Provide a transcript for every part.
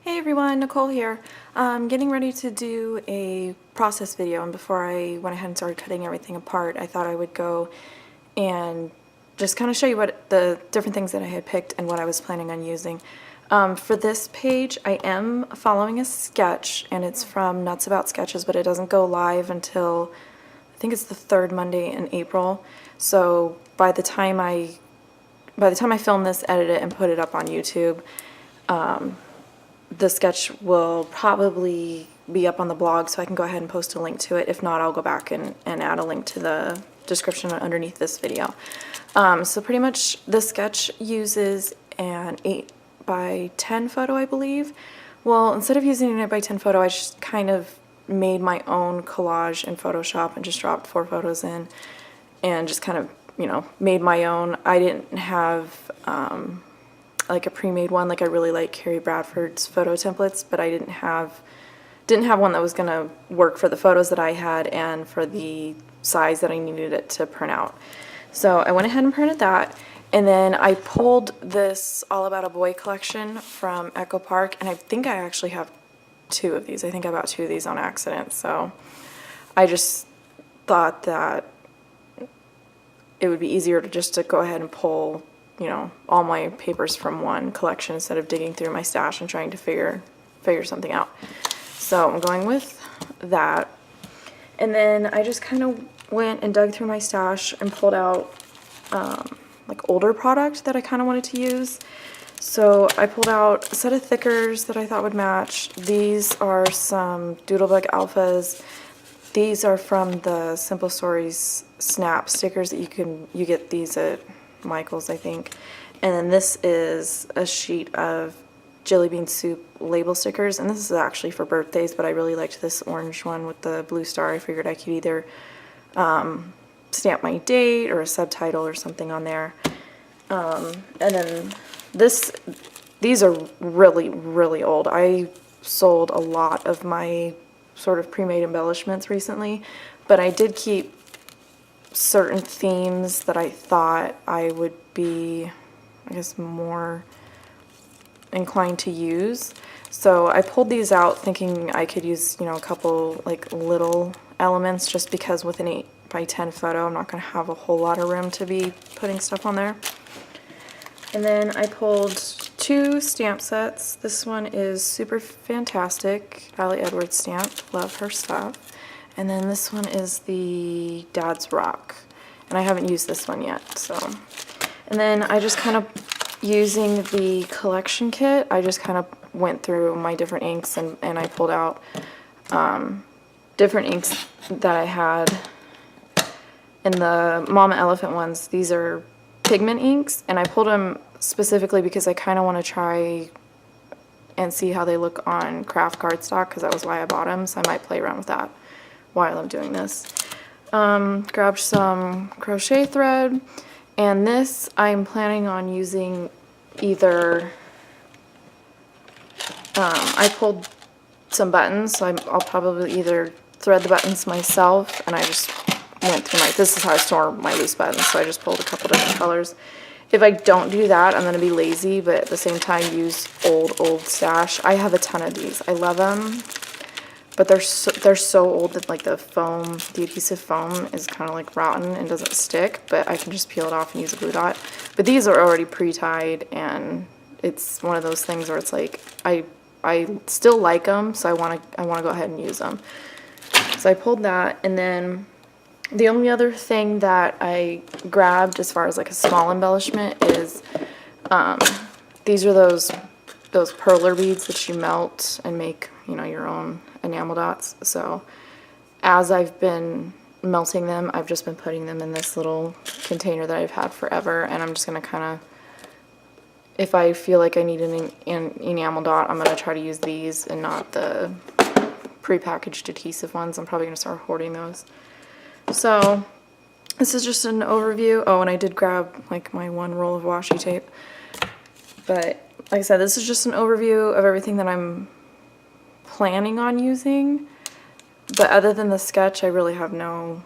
Hey everyone, Nicole here. I'm getting ready to do a process video, and before I went ahead and started cutting everything apart, I thought I would go and just kind of show you what the different things that I had picked and what I was planning on using. For this page, I am following a sketch, and it's from Nuts About Sketches, but it doesn't go live until I think it's the third Monday in April. So by the time I film this, edit it, and put it up on YouTube, the sketch will probably be up on the blog, so I can go ahead and post a link to it. If not, I'll go back and add a link to the description underneath this video. So pretty much the sketch uses an 8x10 photo, I believe. Well, instead of using an 8x10 photo, I just kind of made my own collage in Photoshop and just dropped 4 photos in and just kind of, made my own. I didn't have like a pre-made one. Like, I really like Carrie Bradford's photo templates, but I didn't have one that was gonna work for the photos that I had and for the size that I needed it to print out. So I went ahead and printed that, and then I pulled this All About a Boy collection from Echo Park, and I think I actually have 2 of these. I think I bought 2 of these on accident, so I just thought that it would be easier to go ahead and pull all my papers from one collection instead of digging through my stash and trying to figure something out. So I'm going with that. And then I just kind of went and dug through my stash and pulled out like older product that I kind of wanted to use. So I pulled out a set of thickers that I thought would match. These are some Doodlebug Alphas. These are from the Simple Stories Snap stickers that you get these at Michael's, I think. And then this is a sheet of Jelly Bean Soup label stickers, and this is actually for birthdays, but I really liked this orange one with the blue star. I figured I could either stamp my date or a subtitle or something on there. And then these are really, really old. I sold a lot of my sort of pre-made embellishments recently, but I did keep certain themes that I thought I would be, I guess, more inclined to use. So I pulled these out thinking I could use, a couple like little elements, just because with an 8x10 photo I'm not going to have a whole lot of room to be putting stuff on there. And then I pulled 2 stamp sets. This one is Super Fantastic, Allie Edwards stamp, love her stuff. And then this one is the Dad's Rock, and I haven't used this one yet. So, and then I just kind of, using the collection kit, I just kind of went through my different inks and I pulled out different inks that I had. In the Mama Elephant ones, these are pigment inks, and I pulled them specifically because I kind of want to try and see how they look on craft cardstock, because that was why I bought them, so I might play around with that while I'm doing this. Grabbed some crochet thread, and this I'm planning on using either, I pulled some buttons, so I'll probably either thread the buttons myself, and I just went through this is how I store my loose buttons, so I just pulled a couple different colors. If I don't do that, I'm going to be lazy, but at the same time use old stash. I have a ton of these. I love them. But they're so old that like the adhesive foam is kind of like rotten and doesn't stick, but I can just peel it off and use a glue dot. But these are already pre-tied, and it's one of those things where it's like I still like them, so I want to go ahead and use them. So I pulled that, and then the only other thing that I grabbed as far as like a small embellishment is these are those perler beads that you melt and make your own enamel dots. So as I've been melting them, I've just been putting them in this little container that I've had forever, and I'm just going to kind of, if I feel like I need an enamel dot, I'm going to try to use these and not the prepackaged adhesive ones. I'm probably going to start hoarding those. So this is just an overview. Oh, and I did grab like my 1 roll of washi tape, but like I said, this is just an overview of everything that I'm planning on using, but other than the sketch, I really have no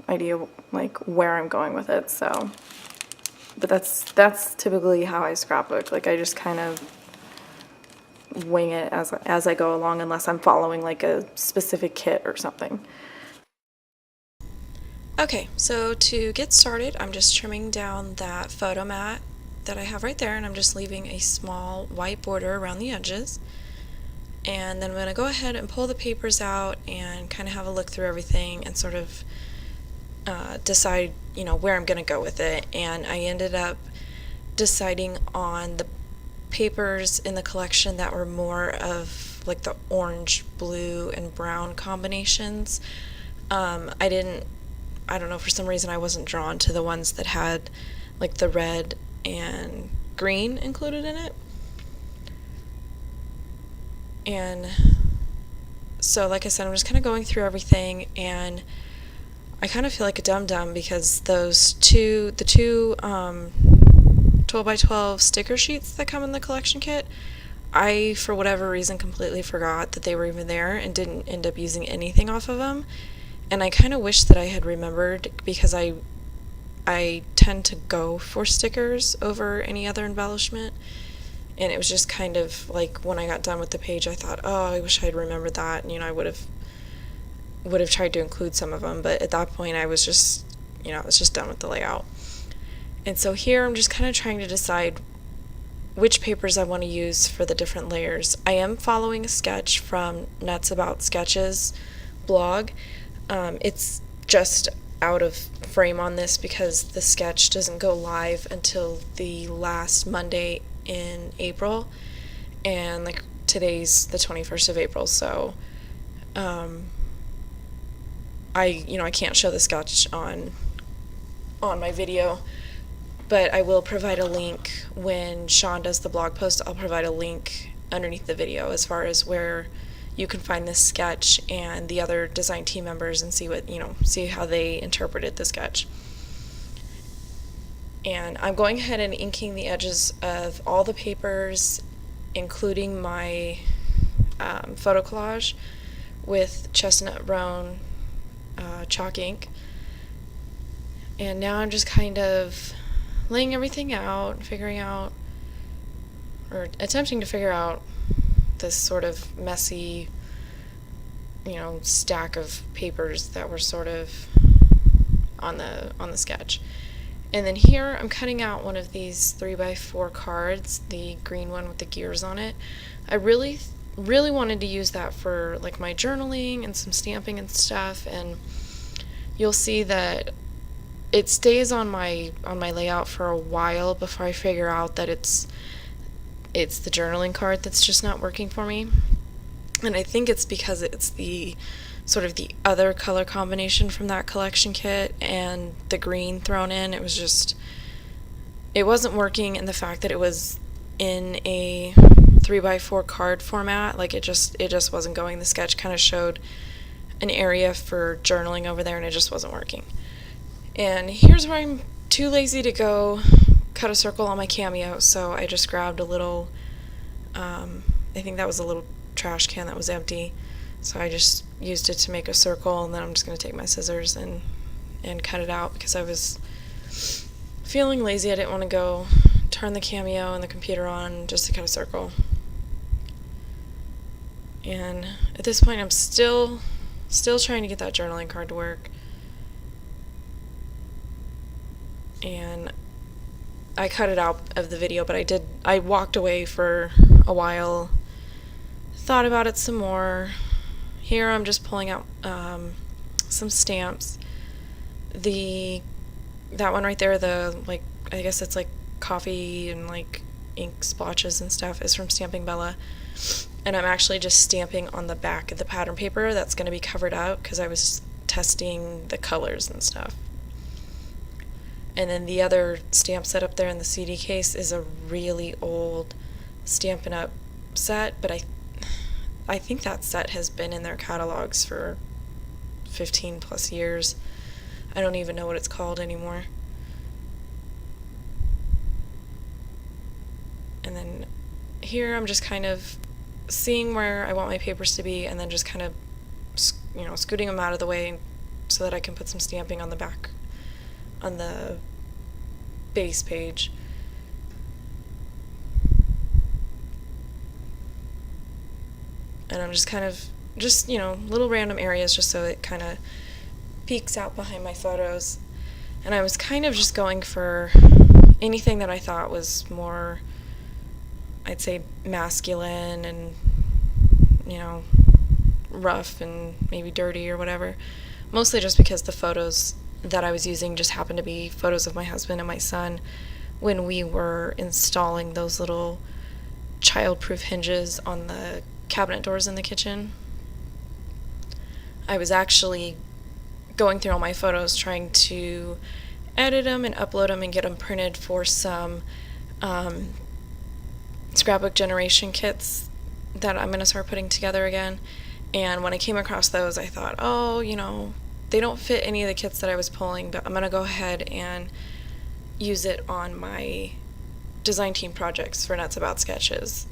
idea like where I'm going with it. So, but that's typically how I scrapbook. Like, I just kind of wing it as I go along unless I'm following like a specific kit or something. Okay, so to get started, I'm just trimming down that photo mat that I have right there, and I'm just leaving a small white border around the edges. And then I'm going to go ahead and pull the papers out and kind of have a look through everything and sort of decide, where I'm going to go with it. And I ended up deciding on the papers in the collection that were more of like the orange, blue, and brown combinations. I don't know, for some reason I wasn't drawn to the ones that had like the red and green included in it. And so, like I said, I'm just kind of going through everything, and I kind of feel like a dum-dum because the two 12 by 12 sticker sheets that come in the collection kit, I, for whatever reason, completely forgot that they were even there and didn't end up using anything off of them. And I kind of wish that I had remembered, because I tend to go for stickers over any other embellishment. And it was just kind of like when I got done with the page, I thought, oh, I wish I had remembered that. And, I would have tried to include some of them. But at that point, I was just done with the layout. And so here I'm just kind of trying to decide which papers I want to use for the different layers. I am following a sketch from Nuts About Sketches blog. It's just out of frame on this because the sketch doesn't go live until the last Monday in April, and like today's the 21st of April, so I can't show the sketch on my video, but I will provide a link when Sean does the blog post. I'll provide a link underneath the video as far as where you can find this sketch and the other design team members and see how they interpreted the sketch. And I'm going ahead and inking the edges of all the papers, including my photo collage, with chestnut brown chalk ink. And now I'm just kind of laying everything out, attempting to figure out this sort of messy, stack of papers that were sort of on the sketch. And then here I'm cutting out one of these 3x4 cards, the green one with the gears on it. I really wanted to use that for like my journaling and some stamping and stuff, and you'll see that it stays on my layout for a while before I figure out that it's the journaling card that's just not working for me. And I think it's because it's the sort of the other color combination from that collection kit and the green thrown in. It wasn't working, and the fact that it was in a 3x4 card format, like it just wasn't going. The sketch kind of showed an area for journaling over there, and it just wasn't working. And here's where I'm too lazy to go cut a circle on my Cameo, so I just grabbed a little, I think that was a little trash can that was empty, so I just used it to make a circle, and then I'm just going to take my scissors and cut it out because I was feeling lazy. I didn't want to go turn the Cameo and the computer on just to cut a circle. And at this point I'm still trying to get that journaling card to work. And I cut it out of the video, but I walked away for a while, thought about it some more. Here I'm just pulling out some stamps. That one right there, I guess it's like coffee and like ink splotches and stuff, is from Stamping Bella. And I'm actually just stamping on the back of the pattern paper that's going to be covered up because I was testing the colors and stuff. And then the other stamp set up there in the CD case is a really old Stampin' Up! Set, but I think that set has been in their catalogs for 15 plus years. I don't even know what it's called anymore. And then here I'm just kind of seeing where I want my papers to be, and then just kind of scooting them out of the way so that I can put some stamping on the back, on the base page. And I'm just kind of, little random areas just so it kind of peeks out behind my photos. And I was kind of just going for anything that I thought was more, I'd say, masculine and, rough and maybe dirty or whatever. Mostly just because the photos that I was using just happened to be photos of my husband and my son when we were installing those little child-proof hinges on the cabinet doors in the kitchen. I was actually going through all my photos trying to edit them and upload them and get them printed for some scrapbook generation kits that I'm going to start putting together again. And when I came across those, I thought, they don't fit any of the kits that I was pulling, but I'm going to go ahead and use it on my design team projects for Nuts About Sketches.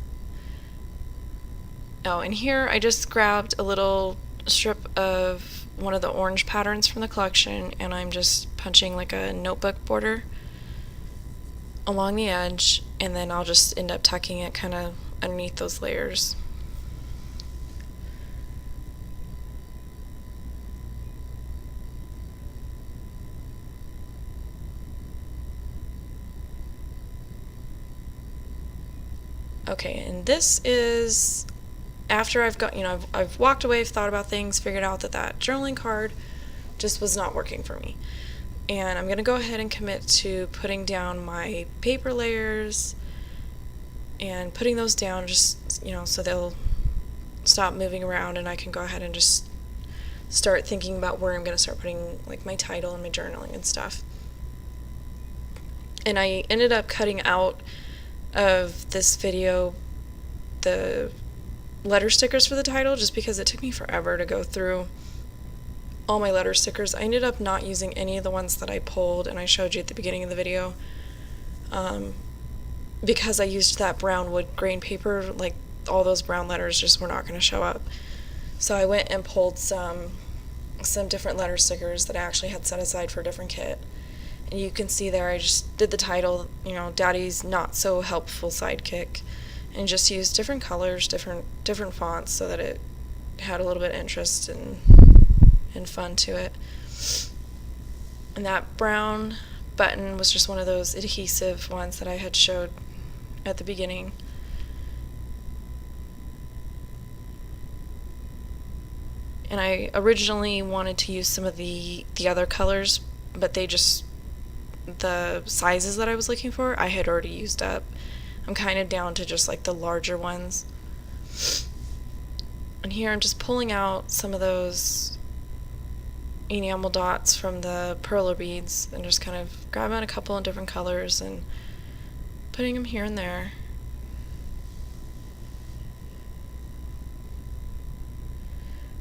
Oh, and here I just grabbed a little strip of one of the orange patterns from the collection, and I'm just punching like a notebook border along the edge, and then I'll just end up tucking it kind of underneath those layers. Okay, and this is after I've got, I've walked away, thought about things, figured out that journaling card just was not working for me. And I'm going to go ahead and commit to putting down my paper layers and putting those down just, so they'll stop moving around and I can go ahead and just start thinking about where I'm going to start putting like my title and my journaling and stuff. And I ended up cutting out of this video the letter stickers for the title just because it took me forever to go through all my letter stickers. I ended up not using any of the ones that I pulled and I showed you at the beginning of the video because I used that brown wood grain paper. Like all those brown letters just were not going to show up. So I went and pulled some different letter stickers that I actually had set aside for a different kit. And you can see there I just did the title, Daddy's Not So Helpful Sidekick, and just used different colors, different fonts so that it had a little bit of interest and fun to it. And that brown button was just one of those adhesive ones that I had showed at the beginning. And I originally wanted to use some of the other colors, but the sizes that I was looking for, I had already used up. I'm kind of down to just like the larger ones. And here I'm just pulling out some of those enamel dots from the perler beads and just kind of grabbing a couple in different colors and putting them here and there.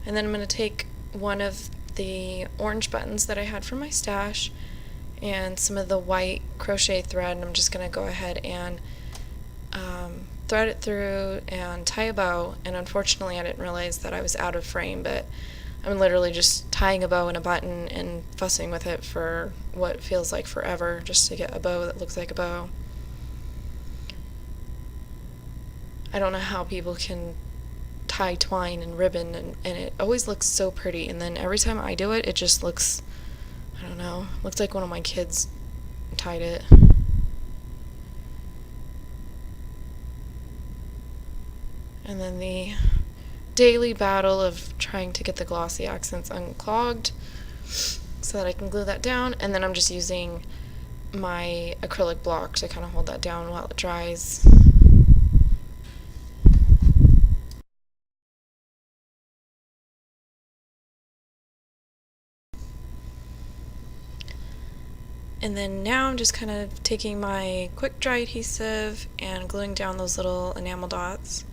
And then I'm going to take one of the orange buttons that I had from my stash and some of the white crochet thread, and I'm just going to go ahead and thread it through and tie a bow. And unfortunately I didn't realize that I was out of frame, but I'm literally just tying a bow and a button and fussing with it for what feels like forever just to get a bow that looks like a bow. I don't know how people can tie twine and ribbon and it always looks so pretty, and then every time I do it, it just looks, I don't know, looks like one of my kids tied it. And then the daily battle of trying to get the glossy accents unclogged so that I can glue that down, and then I'm just using my acrylic block to kind of hold that down while it dries. And then now I'm just kind of taking my quick dry adhesive and gluing down those little enamel dots.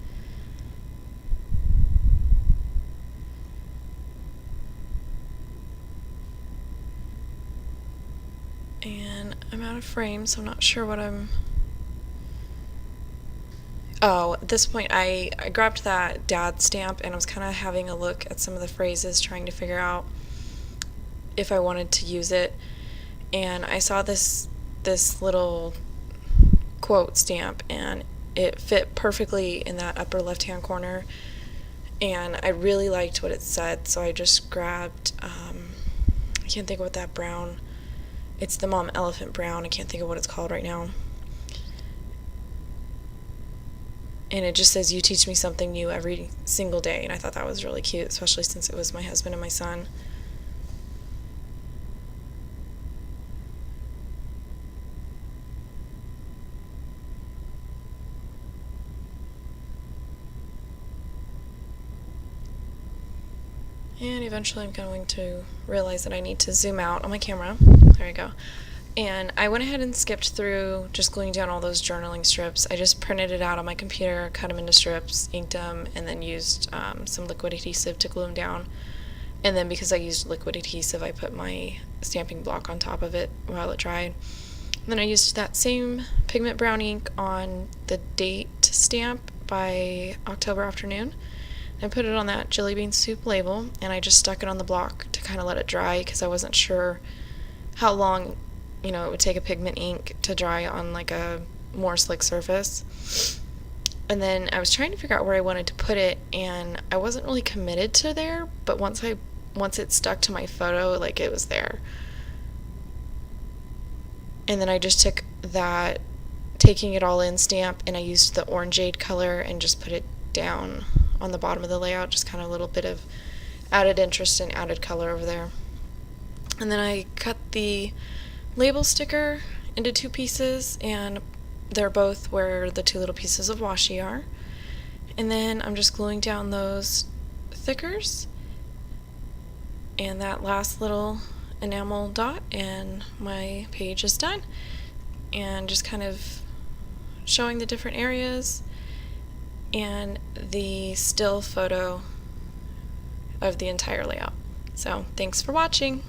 And I'm out of frame, so I'm not sure what I'm... Oh, at this point I grabbed that dad stamp and I was kind of having a look at some of the phrases, trying to figure out if I wanted to use it. And I saw this little quote stamp, and it fit perfectly in that upper left-hand corner. and I really liked what it said, so I just grabbed, I can't think of what that brown, it's the Mom Elephant brown, I can't think of what it's called right now. And it just says, "You teach me something new every single day," and I thought that was really cute, especially since it was my husband and my son. And eventually I'm going to realize that I need to zoom out on my camera. There we go. And I went ahead and skipped through just gluing down all those journaling strips. I just printed it out on my computer, cut them into strips, inked them, and then used some liquid adhesive to glue them down. And then because I used liquid adhesive, I put my stamping block on top of it while it dried. And then I used that same pigment brown ink on the date stamp by October afternoon. I put it on that jelly bean soup label, and I just stuck it on the block to kind of let it dry because I wasn't sure how long, it would take a pigment ink to dry on like a more slick surface. And then I was trying to figure out where I wanted to put it, and I wasn't really committed to there, but once it stuck to my photo, like, it was there. And then I just took that taking it all in stamp, and I used the orangeade color and just put it down on the bottom of the layout, just kind of a little bit of added interest and added color over there. And then I cut the label sticker into 2 pieces, and they're both where the 2 little pieces of washi are. And then I'm just gluing down those thickers and that last little enamel dot, and my page is done. And just kind of showing the different areas and the still photo of the entire layout. So thanks for watching.